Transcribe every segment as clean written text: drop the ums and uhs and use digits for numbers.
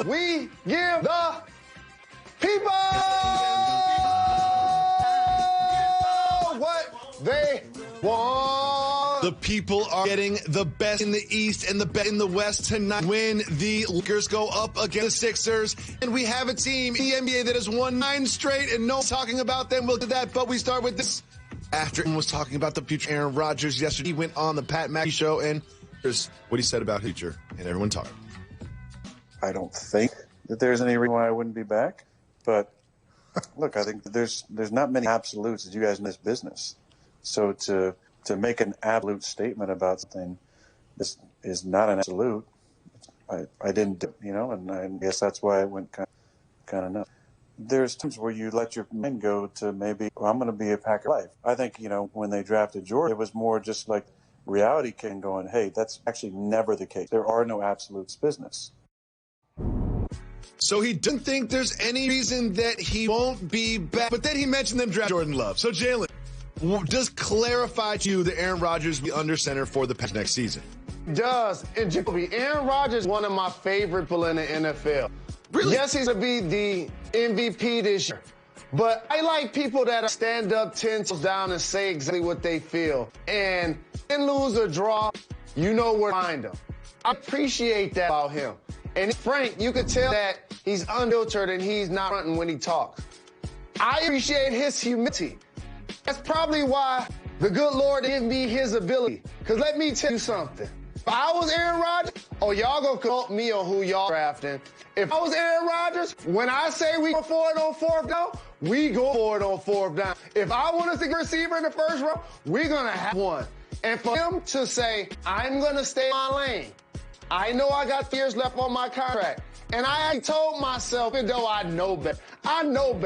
we give the people what they want. The people are getting the best in the East and the best in the West tonight when the Lakers go up against the Sixers. And we have a team in the NBA that has won 9 straight, and no one's talking about them. We'll do that, but we start with this. After everyone was talking about the future Aaron Rodgers yesterday, he went on the Pat McAfee show, and here's what he said about future, and everyone talked. I don't think that there's any reason why I wouldn't be back, but look, I think there's not many absolutes as you guys in this business. So to make an absolute statement about something, this is not an absolute. I didn't do it, and I guess that's why I went kind of nuts. There's times where you let your mind go to maybe, I'm going to be a Packer life. I think, when they drafted Jordan, it was more just like reality came going, hey, that's actually never the case. There are no absolutes business. So he doesn't think there's any reason that he won't be back. But then he mentioned them draft Jordan Love. So Jalen, does clarify to you that Aaron Rodgers will be under center for the Packers next season? Does. And Jacoby, Aaron Rodgers is one of my favorite people in the NFL. Really? Yes, he's going to be the MVP this year. But I like people that stand up 10 toes down and say exactly what they feel. And lose or draw, you know where to find them. I appreciate that about him. And Frank, you could tell that he's unfiltered and he's not fronting when he talks. I appreciate his humility. That's probably why the good Lord gave me his ability. Because let me tell you something. If I was Aaron Rodgers, y'all gonna consult me on who y'all drafting. If I was Aaron Rodgers, when I say we go for it on 4th down, we go for it on 4th down. If I want us to get a receiver in the first round, we're gonna have one. And for him to say, I'm gonna stay in my lane. I know I got 3 years left on my contract. And I told myself, even though I know better, I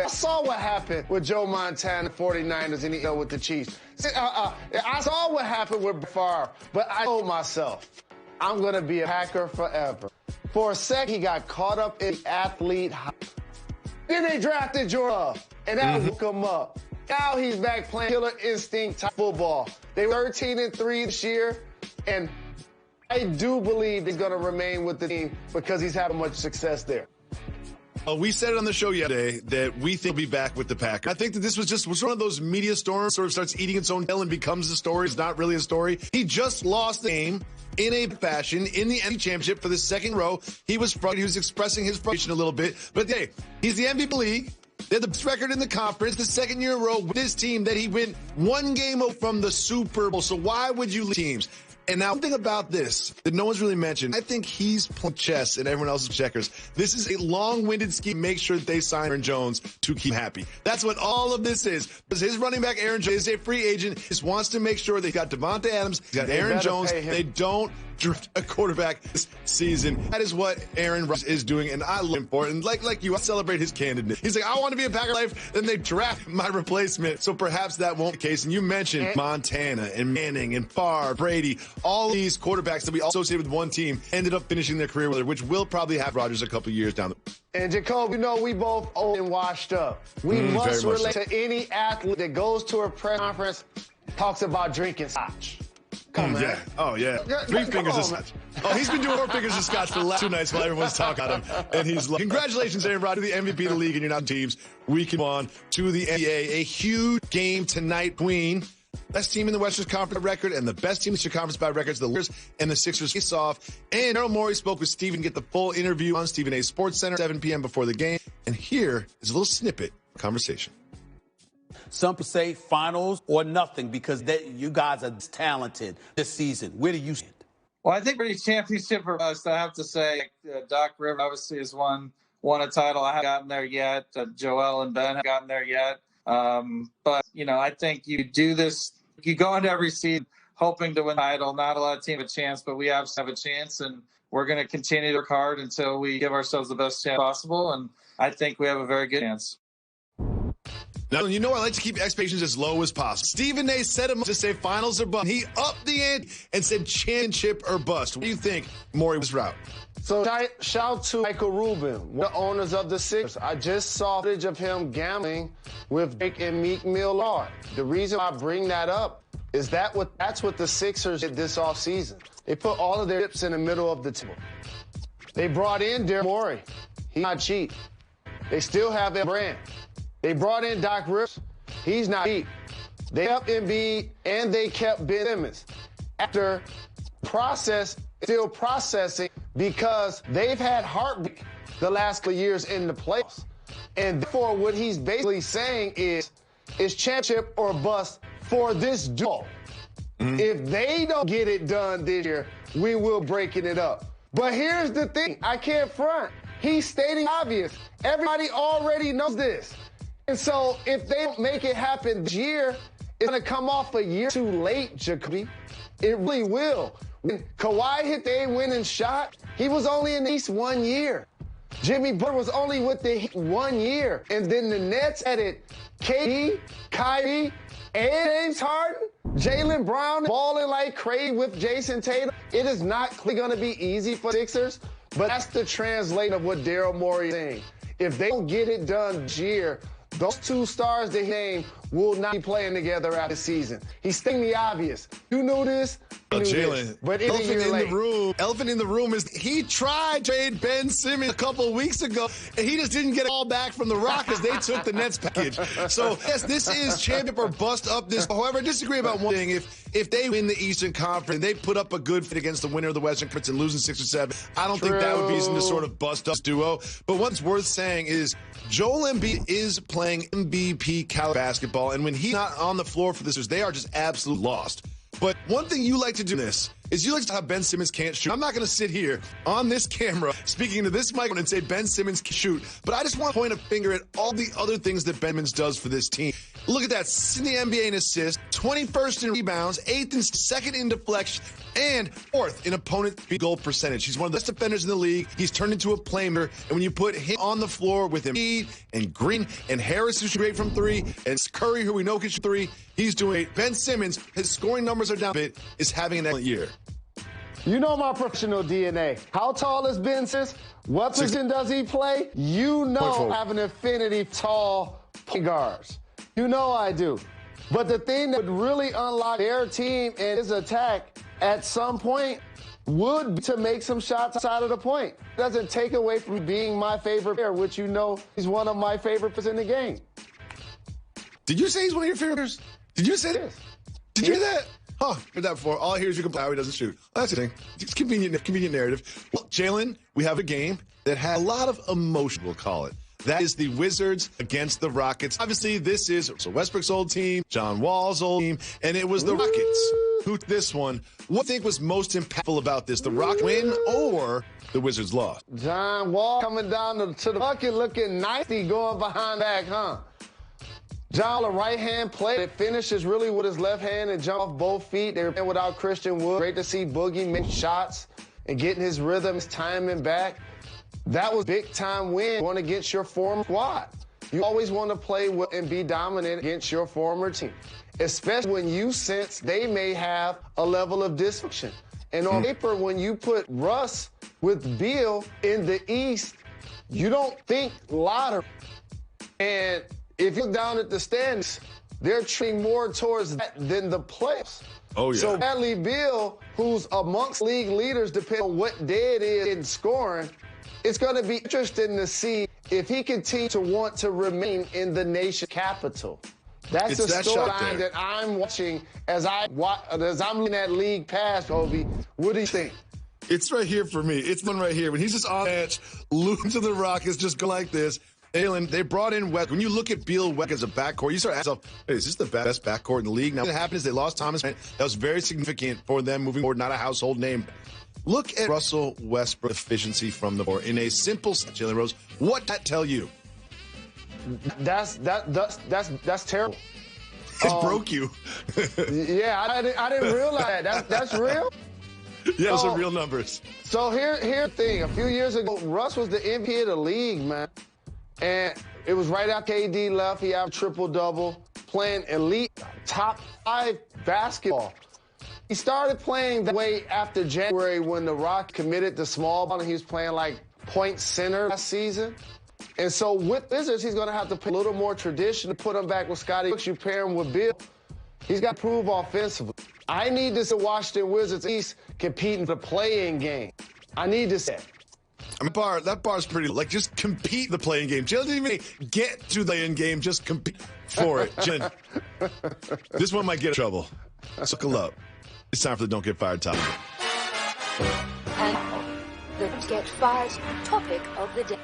saw what happened with Joe Montana, 49ers, and he with the Chiefs. I saw what happened with Favre, but I told myself, I'm going to be a Packer forever. For a sec, he got caught up in the athlete hype. Then they drafted Jordan Love, and that woke him up. Now he's back playing killer instinct type football. They were 13-3 this year, and I do believe he's going to remain with the team because he's having much success there. We said it on the show yesterday that we think he'll be back with the Packers. I think that this was one of those media storms, sort of starts eating its own tail and becomes a story. It's not really a story. He just lost the game in a fashion in the NFC Championship for the second row. He was frustrated. He was expressing his frustration a little bit. But hey, he's the MVP of the league. They had the best record in the conference, the second year in a row with this team that he went one game from the Super Bowl. So why would you leave teams? And now, one thing about this that no one's really mentioned, I think he's playing chess and everyone else is checkers. This is a long-winded scheme to make sure that they sign Aaron Jones to keep him happy. That's what all of this is. Because his running back, Aaron Jones, is a free agent. He just wants to make sure they got Devontae Adams, he's got Aaron Jones. They don't draft a quarterback this season. That is what Aaron Rodgers is doing, and I love him for it. And like you, I celebrate his candidness. He's like, I want to be a Packer life. Then they draft my replacement. So perhaps that won't be the case. And you mentioned Montana and Manning and Favre, Brady. All these quarterbacks that we all associated with one team ended up finishing their career with her, which will probably have Rodgers a couple years down the road. And Jacoby, we both old and washed up. We must relate to any athlete that goes to a press conference, talks about drinking scotch. Come on, yeah. Oh, yeah. 3 fingers of scotch. Oh, he's been doing 4 fingers of scotch for the last 2 nights while everyone's talking about him. And he's like, congratulations, Aaron Rodgers, the MVP of the league, and you're not teams. We can move on to the NBA. A huge game tonight between best team in the Western Conference by record and the best team in the Eastern Conference by records, the Lakers and the Sixers face off. And Daryl Morey spoke with Stephen. Get the full interview on Stephen A. Sports Center, 7 p.m. before the game. And here is a little snippet of conversation. Some say finals or nothing because you guys are talented this season. Where do you stand? Well, I think for the championship for us, I have to say Doc Rivers obviously has won a title. I haven't gotten there yet. Joel and Ben haven't gotten there yet. But, I think you do this. You go into every season hoping to win the title. Not a lot of teams have a chance, but we have a chance. And we're going to continue to work hard until we give ourselves the best chance possible. And I think we have a very good chance. Now, I like to keep expectations as low as possible. Stephen A. set him up to say finals or bust. He upped the ante and said championship or bust. What do you think Morey was route? So shout to Michael Rubin, one of the owners of the Sixers. I just saw footage of him gambling with Drake and Meek Mill. The reason I bring that up is that's what the Sixers did this offseason. They put all of their chips in the middle of the table. They brought in Daryl Morey. He's not cheap. They still have their brand. They brought in Doc Rivers. He's not cheap. They kept Embiid and they kept Ben Simmons. After still processing because they've had heartbreak the last couple of years in the playoffs. And therefore, what he's basically saying is championship or bust for this duo. Mm-hmm. If they don't get it done this year, we will breaking it up. But here's the thing. I can't front. He's stating obvious. Everybody already knows this. And so if they don't make it happen this year, it's going to come off a year too late, Jacoby. It really will. When Kawhi hit the winning shot, he was only in the East 1 year. Jimmy Butler was only with the Heat 1 year. And then the Nets added KD, Kyrie, and James Harden. Jalen Brown balling like crazy with Jason Tatum. It is not going to be easy for Sixers, but that's the translation of what Daryl Morey is saying. If they don't get it done this year, those two stars they named will not be playing together after the season. He's stating the obvious. You knew this. Jalen, but elephant in the room is he tried to trade Ben Simmons a couple of weeks ago, and he just didn't get it all back from the Rockets. They took the Nets package. So, yes, this is championship or bust up this. However, I disagree about one thing. If they win the Eastern Conference, they put up a good fit against the winner of the Western Conference and losing 6 or 7, I don't think that would be some sort of bust up duo. But what's worth saying is Joel Embiid is playing MVP caliber basketball, and when he's not on the floor for this, they are just absolutely lost. But one thing you like to do this is you like to have Ben Simmons can't shoot. I'm not going to sit here on this camera speaking to this microphone and say Ben Simmons can shoot, but I just want to point a finger at all the other things that Ben Simmons does for this team. Look at that, in the NBA in assists, 21st in rebounds, 8th and 2nd in deflection, and 4th in opponent field goal percentage. He's one of the best defenders in the league. He's turned into a playmaker, and when you put him on the floor with Embiid and Green and Harris, who's great from 3, and Curry, who we know can shoot 3, he's doing it. Ben Simmons, his scoring numbers are down a bit, is having an excellent year. You know my professional DNA. How tall is Ben Simmons? What position does he play? You know I have an affinity for tall point guards. You know I do. But the thing that would really unlock their team and his attack at some point would be to make some shots outside of the point. It doesn't take away from being my favorite player, which you know he's one of my favorite players in the game. Did you say he's one of your favorite players? Did you say that? Did you hear that? Huh, heard that before. All I hear is you complain how he doesn't shoot. Well, that's the thing. It's convenient narrative. Well, Jalen, we have a game that had a lot of emotion, we'll call it. That is the Wizards against the Rockets. Obviously, this is Westbrook's old team, John Wall's old team, and it was the Rockets who took this one. What do you think was most impactful about this, the Rockets win or the Wizards loss? John Wall coming down to the bucket looking nasty going behind back, huh? John, a right-hand play that finishes really with his left hand and jump off both feet. They were playing without Christian Wood. Great to see Boogie make shots and getting his rhythm, his timing back. That was a big-time win going against your former squad. You always want to play with and be dominant against your former team, especially when you sense they may have a level of dysfunction. And on paper, when you put Russ with Beal in the East, you don't think lottery. And if you look down at the standings, they're trending more towards that than the playoffs. Oh, yeah. So Bradley Beal, who's amongst league leaders, depending on what day it is in scoring, it's going to be interesting to see if he continues to want to remain in the nation capital. That's the storyline that I'm watching as I'm looking at League Pass, Obi. What do you think? It's right here for me. It's one right here. When he's just on the bench, losing to the Rockets, just go like this. Jalen, they brought in West. When you look at Beal West as a backcourt, you start asking yourself, hey, is this the best backcourt in the league? Now, what happened is they lost Thomas. That was very significant for them moving forward, not a household name. Look at Russell Westbrook's efficiency from the floor in a simple set, Jalen Rose. What did that tell you? That's terrible. It broke you. Yeah, I didn't realize that. That's real? Yeah, those are real numbers. So here's the thing. A few years ago, Russ was the MVP of the league, man. And it was right after KD left. He had a triple-double, playing elite top 5 basketball. He started playing that way after January when the Rock committed to small ball and he was playing like point center last season. And so with Wizards, he's going to have to play a little more tradition to put him back with Scottie Brooks. You pair him with Bill. He's got to prove offensively. I need to see Washington Wizards East competing for the play-in game. I need to see it. I mean, that bar's pretty, like, just compete the playing game. Jalen didn't even get to the end game, just compete for it. Jalen, this one might get in trouble. Suckle up. It's time for the Don't Get Fired topic. And the Don't Get Fired topic of the day.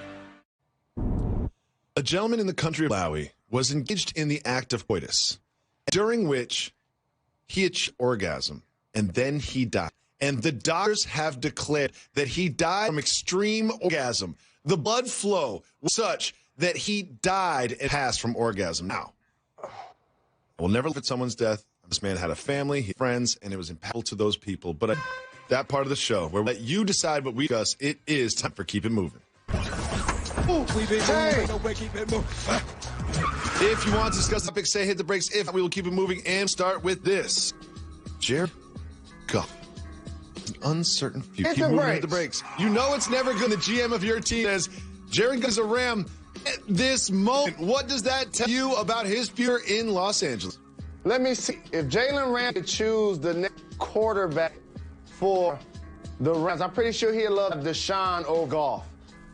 A gentleman in the country of Malawi was engaged in the act of coitus, during which he achieved orgasm, and then he died. And the doctors have declared that he died from extreme orgasm. The blood flow was such that he died and passed from orgasm. Now, I will never look at someone's death. This man had a family, he had friends, and it was impactful to those people. But that part of the show where we let you decide what we discuss, it is time for Keep It Moving. If you want to discuss the topic, say hit the brakes. If we will keep it moving and start with this. Jared Goff. An uncertain future. Keep moving, hit the brakes. You know it's never good. The GM of your team says Jared Goff is a Ram at this moment. What does that tell you about his future in Los Angeles? Let me see. If Jalen Ram could choose the next quarterback for the Rams, I'm pretty sure he'd love Deshaun or Goff.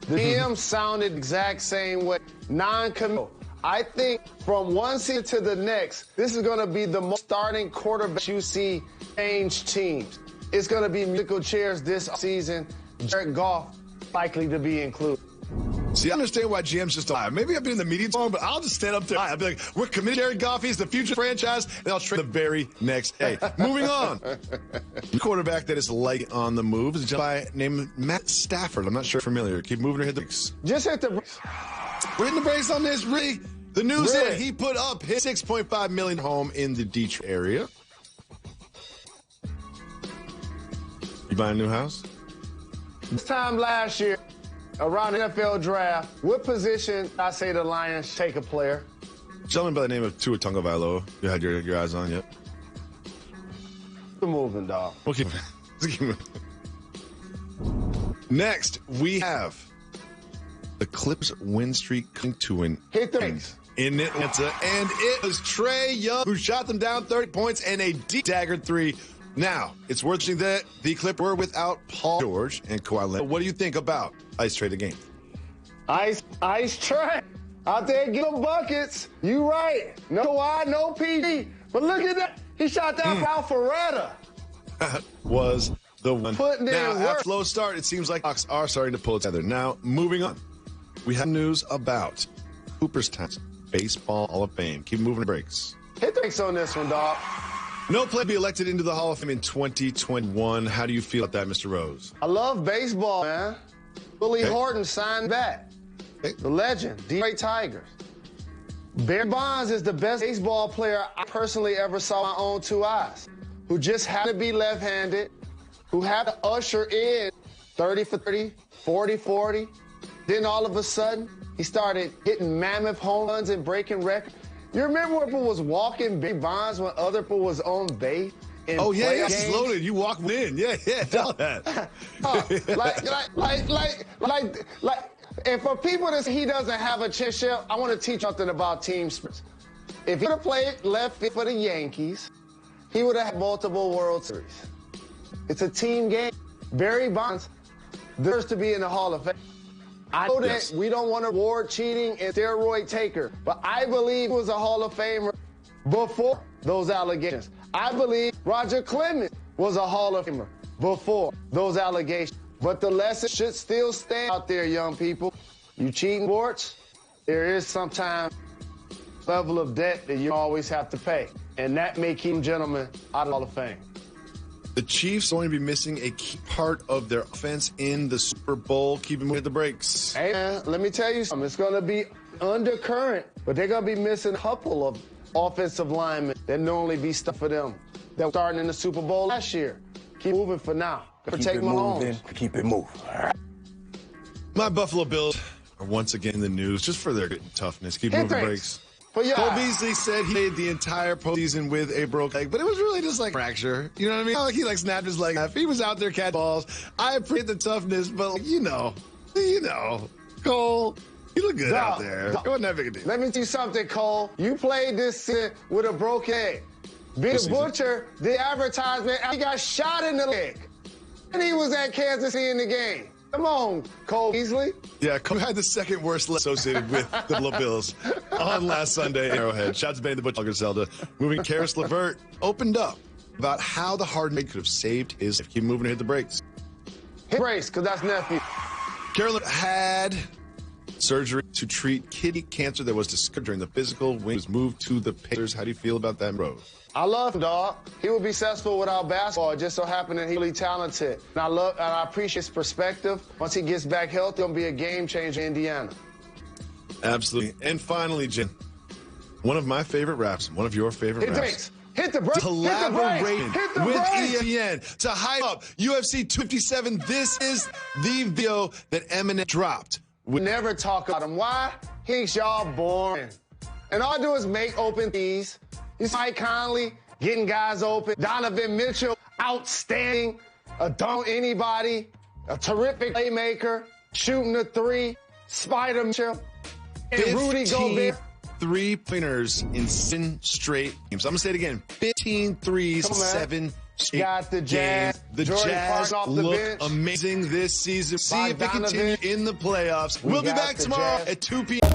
The GM sounded exact same way. Non-committal. I think from one season to the next, this is going to be the most starting quarterback you see change teams. It's going to be musical chairs this season. Jared Goff likely to be included. See, I understand why GM's just alive. Maybe I've been in the media too long, but I'll just stand up there. I'll be like, we're committed to Jared Goff. He's the future franchise, and I'll trade the very next day. Moving on. The quarterback that is light on the move is a guy named Matt Stafford. I'm not sure if you're familiar. Keep moving or hit the brakes. Just hit the brakes. We're hitting the brakes on this, really. The news is he put up his $6.5 million home in the Detroit area. You buying a new house? This time last year, around the NFL draft, what position I say the Lions take a player? Gentleman by the name of Tua Tagovailoa. You had your eyes on, yep. Keep moving, dog. We'll keep moving. Next, we have the Clippers win streak coming to an Hit the end brakes. in Atlanta, and it was Trae Young who shot them down 30 points and a deep daggered three. Now, it's worth mentioning that the Clippers were without Paul George and Kawhi Leonard. What do you think about Ice Trae the game? Ice Trae. Out there getting buckets. You right. No Kawhi, no PG. But look at that. He shot down Alpharetta. Was the one. Putting in now, work. after slow start, it seems like Hawks are starting to pull it together. Now, moving on. We have news about Cooperstown Baseball Hall of Fame. Keep moving the brakes. Hit the brakes on this one, dog. No player to be elected into the Hall of Fame in 2021. How do you feel about that, Mr. Rose? I love baseball, man. Willie Horton signed back. The legend, Detroit Tigers. Barry Bonds is the best baseball player I personally ever saw with my own two eyes, who just happened to be left-handed, who had to usher in 30 for 30, 40 40. Then all of a sudden, he started hitting mammoth home runs and breaking records. You remember when people was walking Barry Bonds when other people was on base? Oh, yeah, games? it's loaded. You walk in. Yeah, tell that. And for people that say he doesn't have a championship, I want to teach something about team sports. If he would have played left field for the Yankees, he would have had multiple World Series. It's a team game. Barry Bonds deserves to be in the Hall of Fame. I know that we don't want to reward cheating and steroid taker, but I believe he was a Hall of Famer before those allegations. I believe Roger Clemens was a Hall of Famer before those allegations. But the lesson should still stand out there, young people. You cheat in sports, there is sometimes level of debt that you always have to pay. And that may keep gentlemen out of the Hall of Fame. The Chiefs are going to be missing a key part of their offense in the Super Bowl. Keep them with the brakes. Hey, man, let me tell you something. It's going to be undercurrent, but they're going to be missing a couple of offensive linemen that normally be stuff for them that were starting in the Super Bowl last year. Keep moving for now. Protect Mahomes. Keep it moving. My Buffalo Bills are once again in the news just for their toughness. Keep moving the brakes. Cole Beasley said he played the entire postseason with a broken leg, but it was really just like a fracture. You know what I mean? Like he snapped his leg off. He was out there catching balls. I appreciate the toughness, but you know, Cole, you look good out there. It wasn't that big a deal. Let me tell you something, Cole. You played this season with a broken leg. Big Butcher, the advertisement, he got shot in the leg. And he was at Kansas City in the game. Come on, Cole Beasley. Yeah, Cole had the second worst list associated with the Buffalo Bills on last Sunday at Arrowhead. Shout out to Benny the Butcher Zelda. Moving Karis LeVert opened up about how the hard make could have saved his life. Keep moving and hit the brakes. Hit brace, because that's nephew. Carolyn had surgery to treat kidney cancer that was discovered during the physical when he was moved to the Pacers. How do you feel about that road? I love him, dog. He would be successful without basketball. It just so happened that he's really talented. And I appreciate his perspective. Once he gets back healthy, he'll be a game changer in Indiana. Absolutely. And finally, Jim, one of my favorite raps, one of your favorite raps. Hit the brakes. Collaborating Hit the with brakes. ESPN to hype up UFC 257. This is the video that Eminem dropped. We never talk about him. Why? He thinks y'all boring. And all I do is make open threes. You see Mike Conley getting guys open. Donovan Mitchell, outstanding. A dunk anybody. A terrific playmaker. Shooting the three. Spider Mitchell. And Rudy Gobert. 3-pointers in 7 straight games. I'm going to say it again. 15 threes, 7 straight Got the Jazz. games. The Jordan Jazz Clarkson off the look bench. amazing this season. See if they continue in the playoffs. We'll be got back the tomorrow Jazz. at 2 p.m.